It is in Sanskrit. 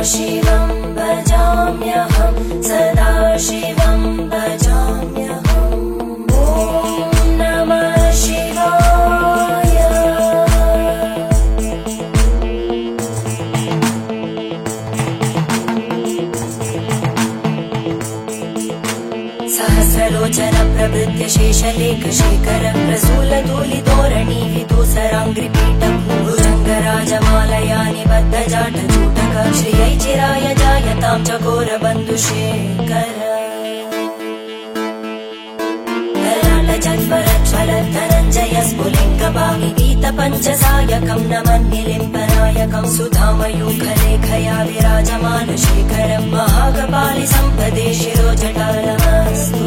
शिवं भजाम्यहं सदा शिवं भजाम्यहम् ॐ नमः शिवाय। सहस्रलोचन प्रभृत्य शेषलेख शेखरं प्रसूलधूलितोरणि विदूसराङ्घ्रिपीठं भुजङ्गराजमालया निबद्धजाटचूटक श्रियै चिराय जायतां चकोरबन्धुशेखर ललाटजन्मरज्ज्वलद्धनञ्जय स्फुलिङ्गभागिगीतपञ्चसायकं नमन्निलिम्बनायकं सुधामयूखलेखया विराजमानशेखरं महाकपालि सम्पदे शिरोजटालमस्तु।